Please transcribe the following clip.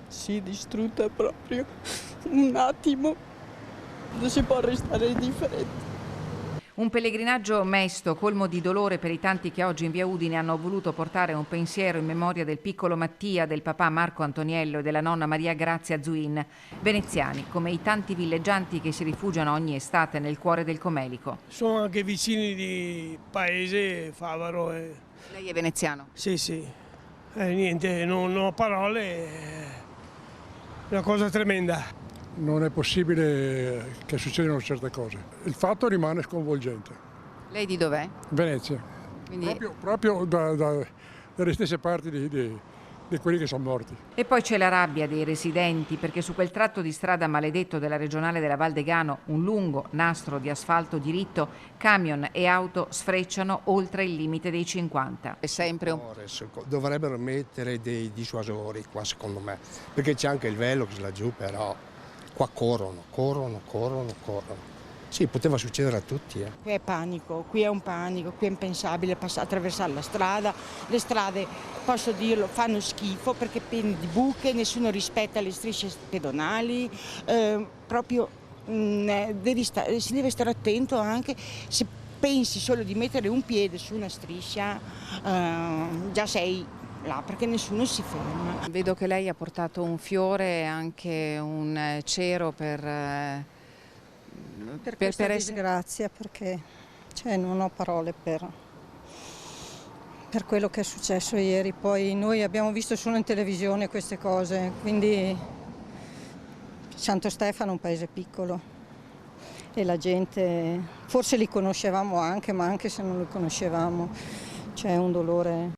Sì, distrutta proprio. Un attimo. Non si può restare indifferenti. Un pellegrinaggio mesto, colmo di dolore per i tanti che oggi in via Udine hanno voluto portare un pensiero in memoria del piccolo Mattia, del papà Marco Antoniello e della nonna Maria Grazia Zuin, veneziani, come i tanti villeggianti che si rifugiano ogni estate nel cuore del Comelico. Sono anche vicini di paese, Favaro. Lei è veneziano? Sì, sì. Niente, non ho parole, è una cosa tremenda. Non è possibile che succedano certe cose. Il fatto rimane sconvolgente. Lei di dov'è? Venezia, Quindi... proprio dalle stesse parti di quelli che sono morti. E poi c'è la rabbia dei residenti perché su quel tratto di strada maledetto della regionale della Val Degano, un lungo nastro di asfalto diritto, camion e auto sfrecciano oltre il limite dei 50. È sempre un... Dovrebbero mettere dei dissuasori qua, secondo me, perché c'è anche il velo che sta laggiù, però qua corrono. Sì, poteva succedere a tutti. Qui è panico, qui è un panico, qui è impensabile attraversare la strada. Le strade, posso dirlo, fanno schifo perché piene di buche, nessuno rispetta le strisce pedonali, si deve stare attento anche se pensi solo di mettere un piede su una striscia, già sei là perché nessuno si ferma. Vedo che lei ha portato un fiore e anche un cero per questa disgrazia, perché non ho parole per quello che è successo ieri. Poi noi abbiamo visto solo in televisione queste cose, quindi Santo Stefano è un paese piccolo e la gente, forse li conoscevamo anche, ma anche se non li conoscevamo c'è un dolore